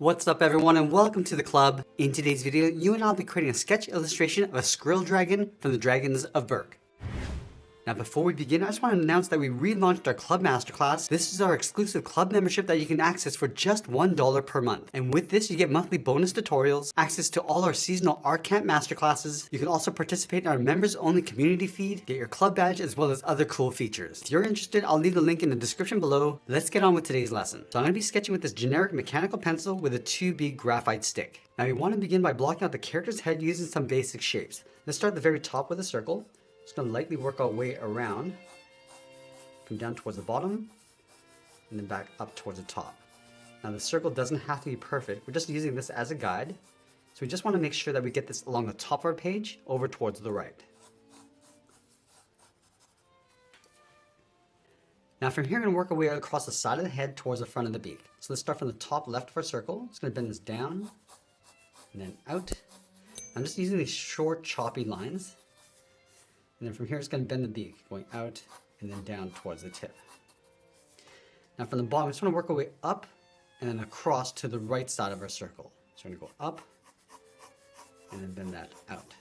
What's up everyone and welcome to the club. In today's video, you and I will be creating a sketch illustration of a Skrill Dragon from the Dragons of Berk. Now before we begin, I just want to announce that we relaunched our Club Masterclass. This is our exclusive club membership that you can access for just $1 per month. And with this, you get monthly bonus tutorials, access to all our seasonal art camp masterclasses. You can also participate in our members only community feed, get your club badge, as well as other cool features. If you're interested, I'll leave the link in the description below. Let's get on with today's lesson. So I'm going to be sketching with this generic mechanical pencil with a 2B graphite stick. Now you want to begin by blocking out the character's head using some basic shapes. Let's start at the very top with a circle. Just going to lightly work our way around, come down towards the bottom, and then back up towards the top. Now the circle doesn't have to be perfect, we're just using this as a guide. So we just want to make sure that we get this along the top of our page over towards the right. Now from here, we're going to work our way across the side of the head towards the front of the beak. So let's start from the top left of our circle. Just going to bend this down, and then out. I'm just using these short choppy lines. And then from here, it's going to bend the beak, going out and then down towards the tip. Now from the bottom, we just want to work our way up and then across to the right side of our circle. So we're going to go up and then bend that out.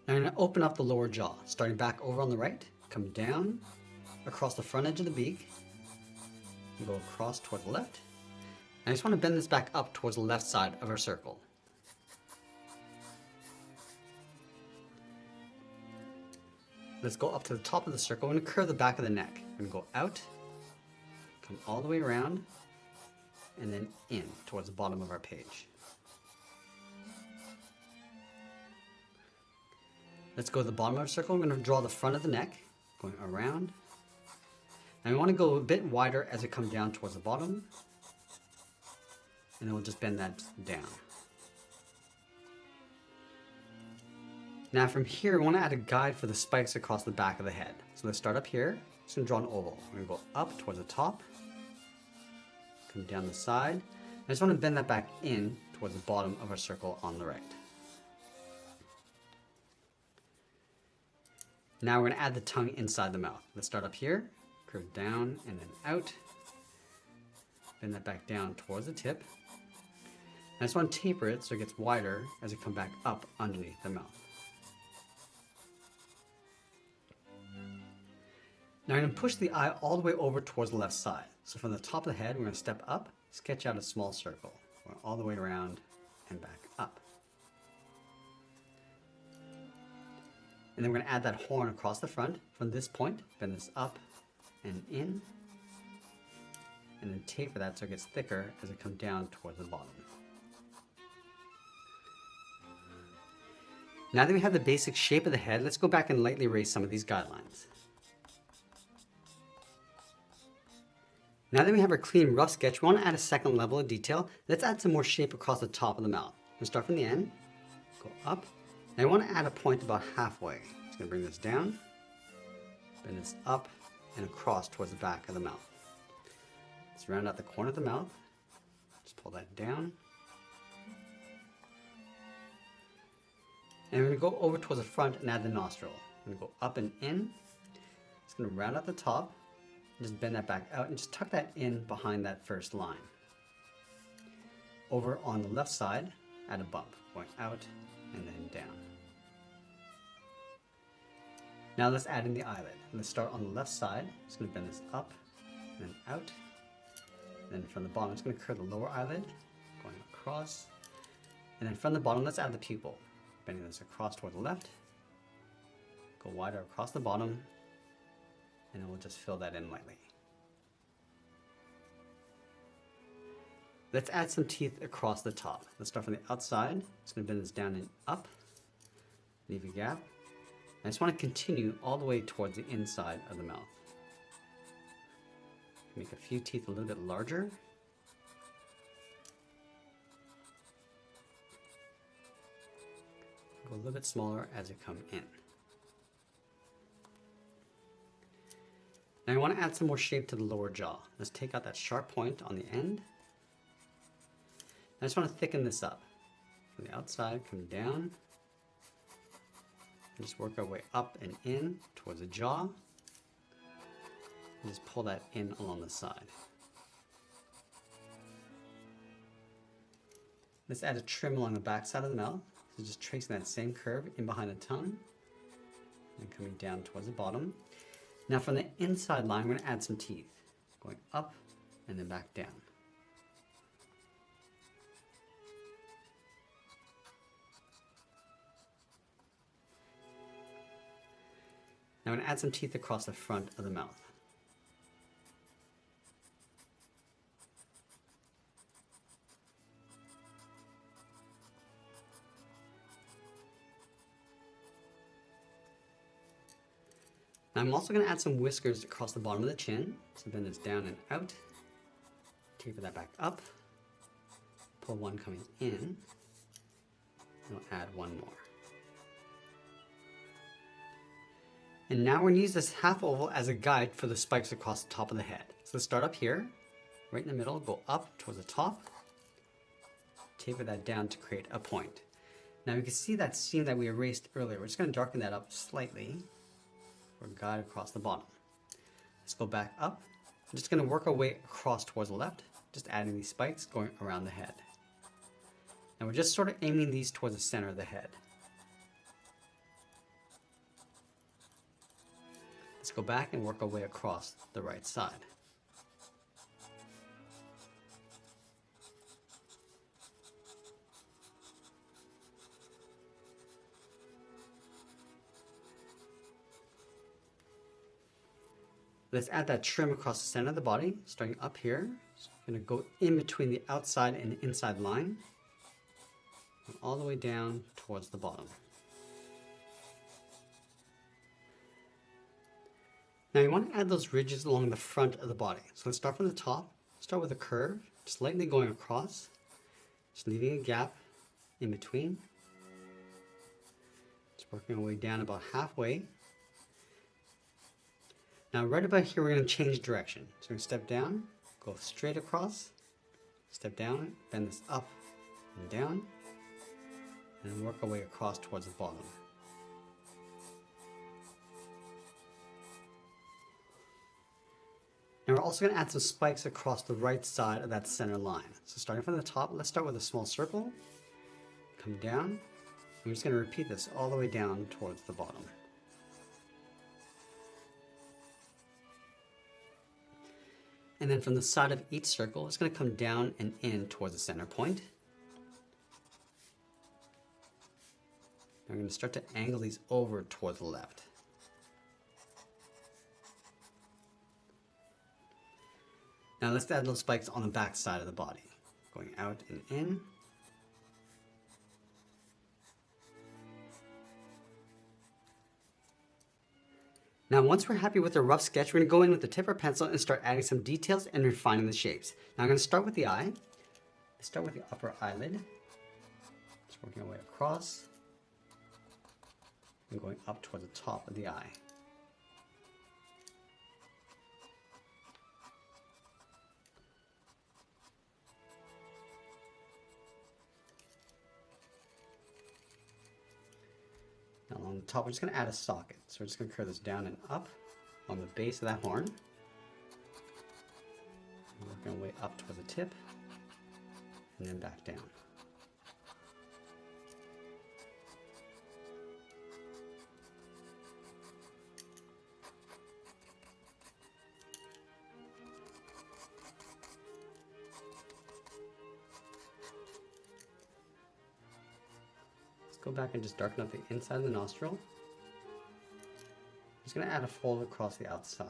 Now I'm going to open up the lower jaw, starting back over on the right, come down across the front edge of the beak, and go across toward the left. And I just want to bend this back up towards the left side of our circle. Let's go up to the top of the circle. We're going to curve the back of the neck. We're going to go out, come all the way around, and then in towards the bottom of our page. Let's go to the bottom of our circle. We're going to draw the front of the neck, going around. And we want to go a bit wider as we come down towards the bottom. And then we'll just bend that down. Now from here, we want to add a guide for the spikes across the back of the head. So let's start up here. Just going to draw an oval. We're going to go up towards the top, come down the side. I just want to bend that back in towards the bottom of our circle on the right. Now we're going to add the tongue inside the mouth. Let's start up here, curve down and then out. Bend that back down towards the tip. I just want to taper it so it gets wider as we come back up underneath the mouth. Now I'm going to push the eye all the way over towards the left side. So from the top of the head, we're going to step up, sketch out a small circle. Going all the way around and back up. And then we're going to add that horn across the front. From this point, bend this up and in. And then taper that so it gets thicker as it comes down towards the bottom. Now that we have the basic shape of the head, let's go back and lightly erase some of these guidelines. Now that we have our clean, rough sketch, we want to add a second level of detail. Let's add some more shape across the top of the mouth. We'll start from the end, go up, and I want to add a point about halfway. Just going to bring this down, bend this up and across towards the back of the mouth. Let's round out the corner of the mouth, just pull that down. And we're going to go over towards the front and add the nostril. I'm going to go up and in, just going to round out the top. Just bend that back out and just tuck that in behind that first line. Over on the left side, add a bump, going out and then down. Now let's add in the eyelid. Let's start on the left side. Just going to bend this up and then out. And then from the bottom, I'm just going to curve the lower eyelid, going across. And then from the bottom, let's add the pupil. Bending this across toward the left. Go wider across the bottom. And then we'll just fill that in lightly. Let's add some teeth across the top. Let's start from the outside. Just going to bend this down and up. Leave a gap. I just want to continue all the way towards the inside of the mouth. Make a few teeth a little bit larger. Go a little bit smaller as they come in. Now I want to add some more shape to the lower jaw. Let's take out that sharp point on the end. I just want to thicken this up. From the outside, come down. And just work our way up and in towards the jaw. And just pull that in along the side. Let's add a trim along the back side of the mouth. So just tracing that same curve in behind the tongue and coming down towards the bottom. Now from the inside line, we're going to add some teeth, going up and then back down. Now I'm going to add some teeth across the front of the mouth. Now I'm also going to add some whiskers across the bottom of the chin. So bend this down and out. Taper that back up. Pull one coming in. And we'll add one more. And now we're going to use this half oval as a guide for the spikes across the top of the head. So let's start up here, right in the middle, go up towards the top. Taper that down to create a point. Now you can see that seam that we erased earlier. We're just going to darken that up slightly. Or guide across the bottom. Let's go back up. I'm just going to work our way across towards the left, just adding these spikes going around the head. And we're just sort of aiming these towards the center of the head. Let's go back and work our way across the right side. Let's add that trim across the center of the body, starting up here. So I'm going to go in between the outside and the inside line, and all the way down towards the bottom. Now you want to add those ridges along the front of the body. So let's start from the top, start with a curve, just lightly going across, just leaving a gap in between. Just working our way down about halfway. Now right about here, we're going to change direction. So we're going to step down, go straight across, step down, bend this up and down, and then work our way across towards the bottom. Now we're also going to add some spikes across the right side of that center line. So starting from the top, let's start with a small circle, come down, and we're just going to repeat this all the way down towards the bottom. And then from the side of each circle, it's going to come down and in towards the center point. Now we're going to start to angle these over towards the left. Now let's add those spikes on the back side of the body, going out and in. Now once we're happy with the rough sketch, we're going to go in with the tip or pencil and start adding some details and refining the shapes. Now I'm going to start with the eye. Let's start with the upper eyelid. Just working our way across and going up towards the top of the eye. Now along the top, we're just going to add a socket. So we're just going to curve this down and up on the base of that horn. And working our way up towards the tip and then back down. Go back and just darken up the inside of the nostril. I'm just going to add a fold across the outside.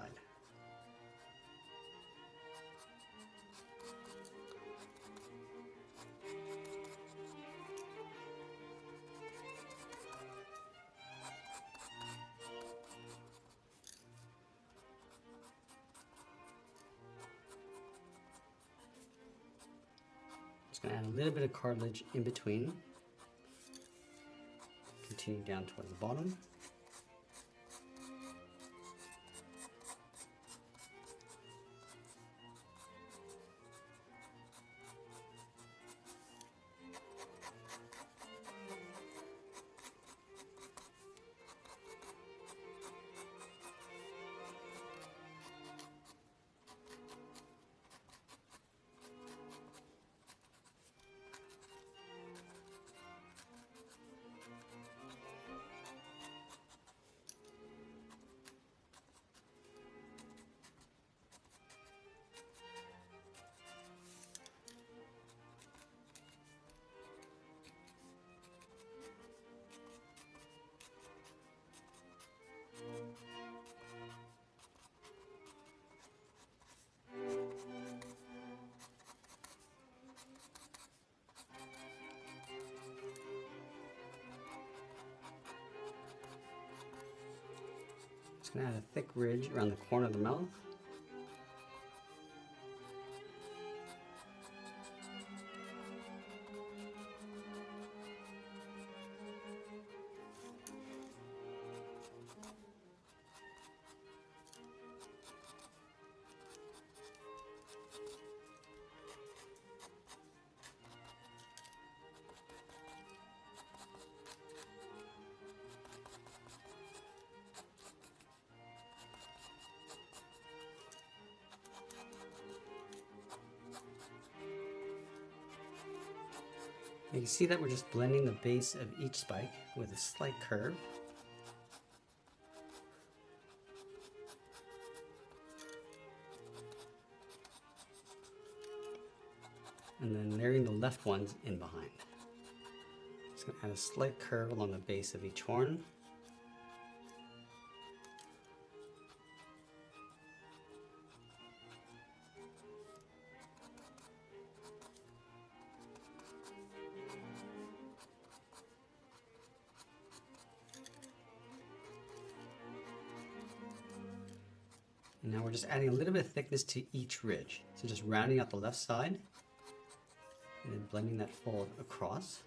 Just going to add a little bit of cartilage in between. Continue down towards the bottom. gonna add a thick ridge around the corner of the mouth. You can see that we're just blending the base of each spike with a slight curve. And then layering the left ones in behind. Just going to add a slight curve along the base of each horn. And now we're just adding a little bit of thickness to each ridge. So just rounding out the left side and then blending that fold across.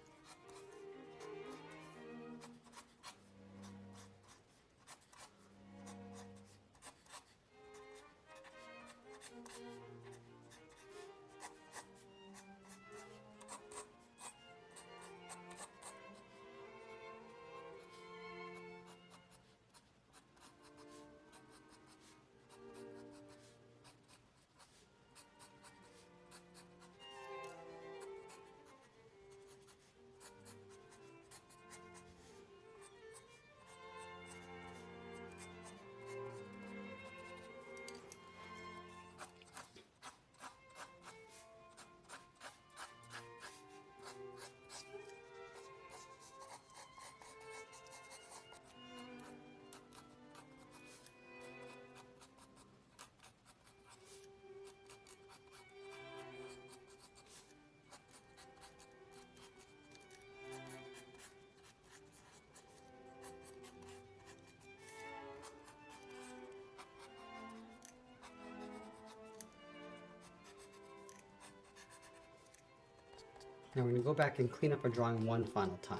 Now we're going to go back and clean up our drawing one final time.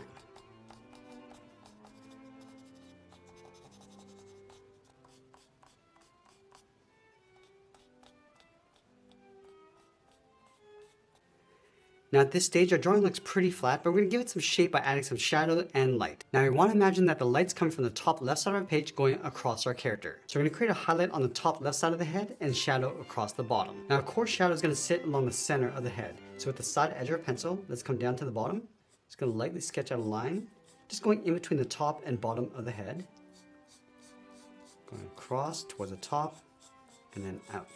Now at this stage, our drawing looks pretty flat, but we're going to give it some shape by adding some shadow and light. Now we want to imagine that the light's coming from the top left side of our page going across our character. So we're going to create a highlight on the top left side of the head and shadow across the bottom. Now our core shadow is going to sit along the center of the head. So with the side edge of our pencil, let's come down to the bottom. Just going to lightly sketch out a line, just going in between the top and bottom of the head. Going across towards the top and then out.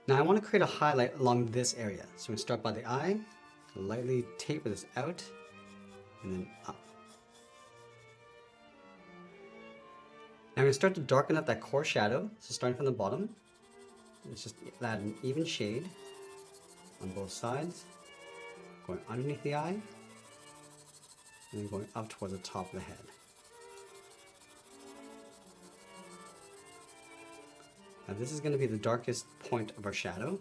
Now I want to create a highlight along this area. So we start by the eye, lightly taper this out, and then up. Now we're going to start to darken up that core shadow. So starting from the bottom, let's just add an even shade on both sides, going underneath the eye, and then going up towards the top of the head. Now this is going to be the darkest point of our shadow.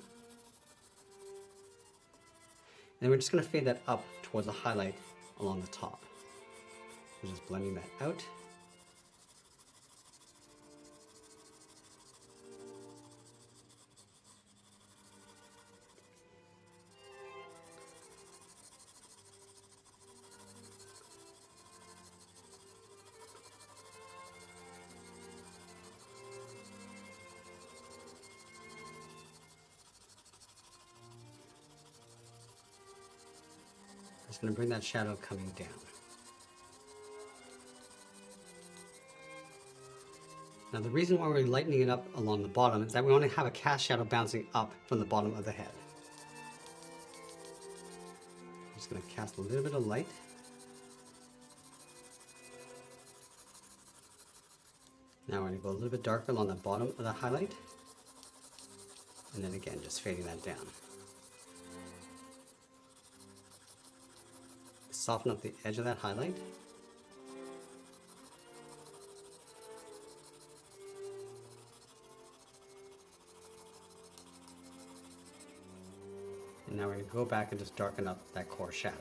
And we're just going to fade that up towards the highlight along the top. So just blending that out. Just going to bring that shadow coming down. Now the reason why we're lightening it up along the bottom is that we want to have a cast shadow bouncing up from the bottom of the head. I'm just going to cast a little bit of light. Now we're going to go a little bit darker along the bottom of the highlight. And then again, just fading that down. Soften up the edge of that highlight. And now we're going to go back and just darken up that core shadow.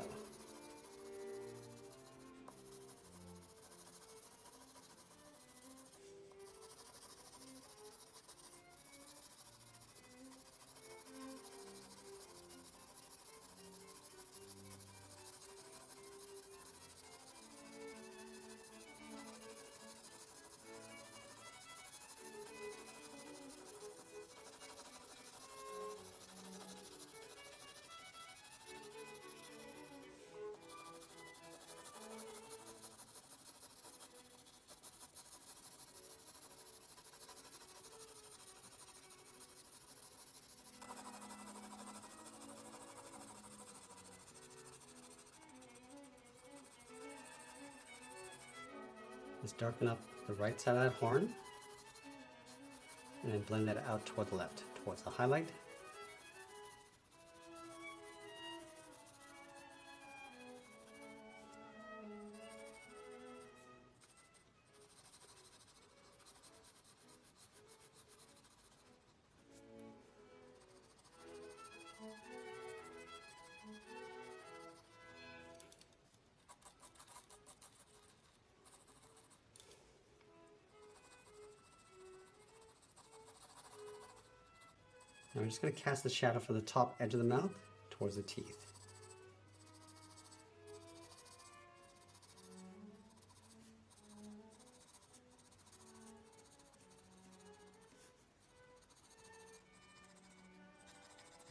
Just darken up the right side of that horn and then blend that out toward the left, towards the highlight. Now I'm just going to cast the shadow from the top edge of the mouth towards the teeth.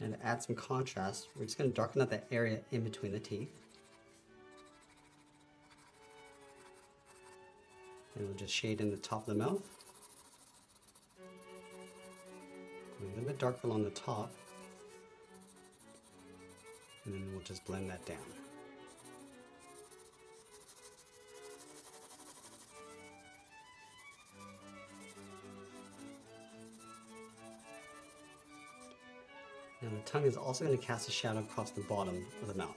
And to add some contrast, we're just going to darken up that area in between the teeth. And we'll just shade in the top of the mouth. A little bit darker along the top. And then we'll just blend that down. Now the tongue is also going to cast a shadow across the bottom of the mouth.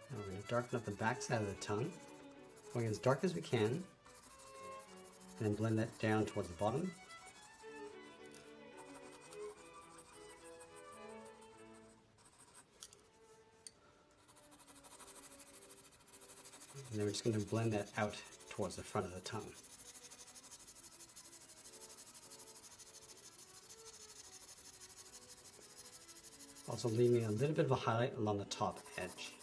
Now we're going to darken up the back side of the tongue, going as dark as we can, and then blend that down towards the bottom. And then we're just going to blend that out towards the front of the tongue. Also leaving a little bit of a highlight along the top edge.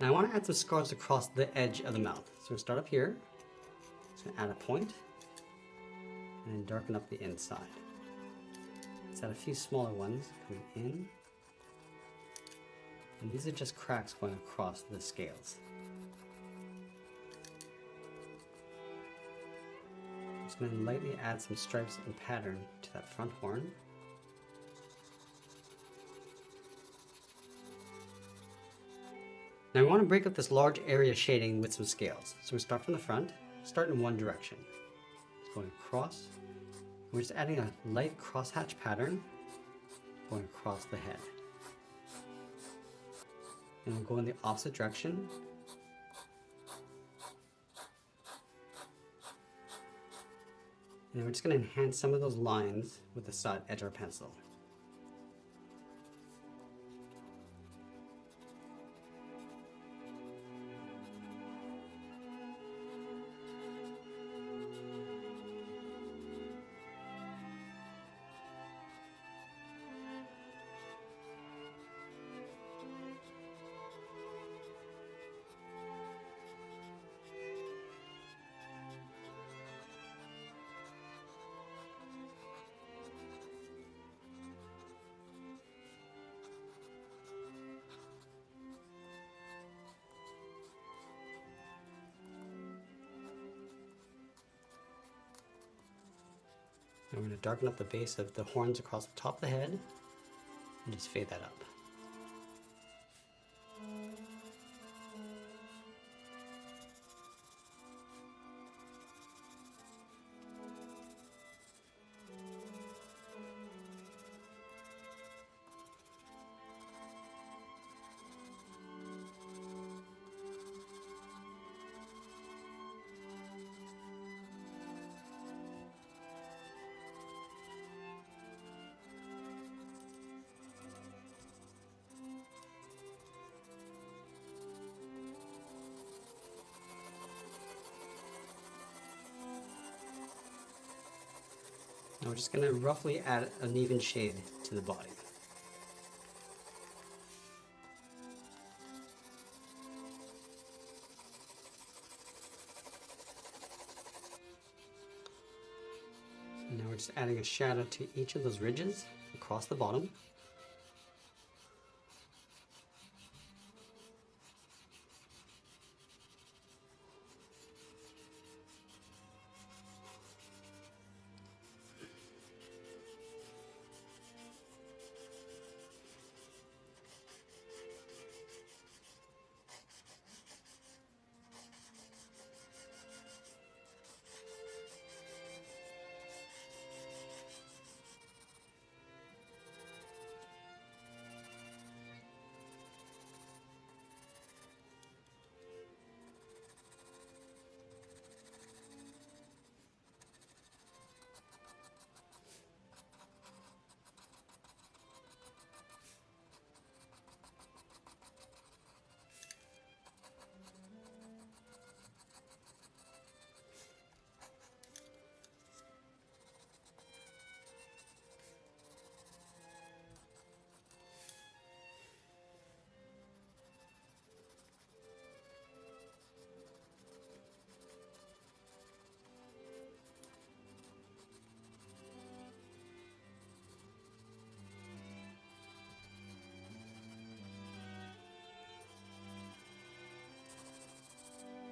Now I want to add some scars across the edge of the mouth. So we'll start up here. Just going to add a point and then darken up the inside. Let's add a few smaller ones coming in. And these are just cracks going across the scales. I'm just going to lightly add some stripes and pattern to that front horn. Now we want to break up this large area shading with some scales. So we start from the front, start in one direction. Just going across. We're just adding a light crosshatch pattern going across the head. And we'll go in the opposite direction. And we're just going to enhance some of those lines with the side edge of our pencil. Now we're going to darken up the base of the horns across the top of the head and just fade that up. Now we're just going to roughly add an even shade to the body. And now we're just adding a shadow to each of those ridges across the bottom.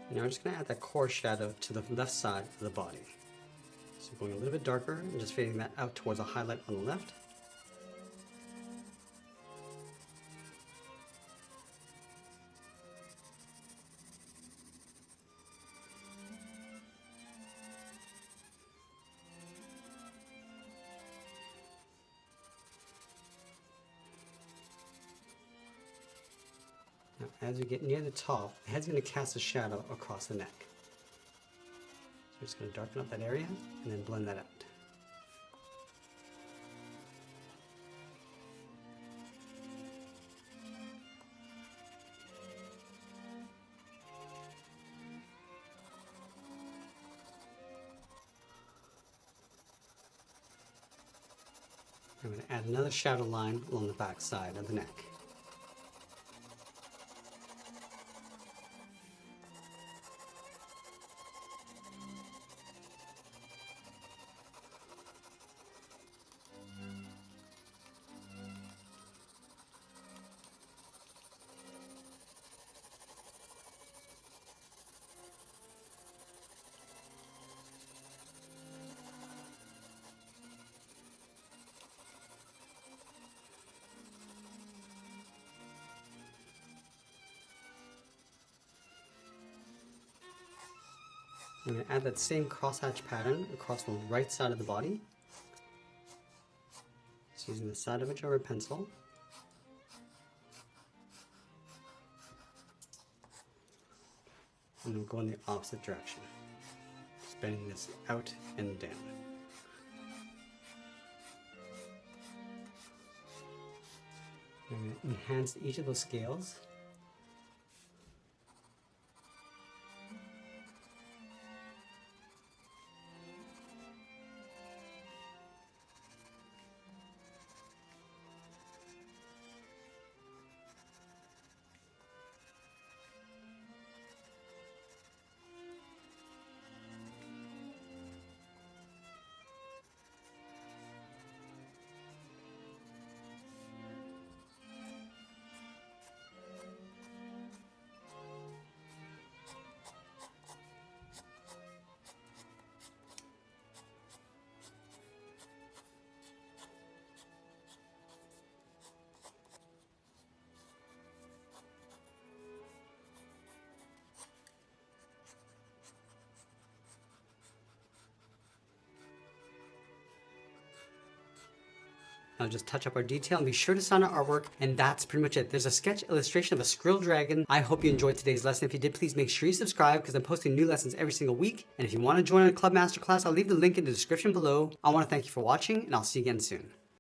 Now we're just going to add that core shadow to the left side of the body. So going a little bit darker and just fading that out towards a highlight on the left. Now, as we get near the top, the head's going to cast a shadow across the neck. So we're just going to darken up that area and then blend that out. I'm going to add another shadow line along the back side of the neck. I'm going to add that same crosshatch pattern across the right side of the body. Just using the side of a jar pencil. And we'll go in the opposite direction. Just bending this out and down. I'm going to enhance each of those scales. I'll just touch up our detail and be sure to sign our artwork, and that's pretty much it. There's a sketch illustration of a Skrill Dragon. I hope you enjoyed today's lesson. If you did, please make sure you subscribe because I'm posting new lessons every single week. And if you want to join our Club Masterclass, I'll leave the link in the description below. I want to thank you for watching, and I'll see you again soon.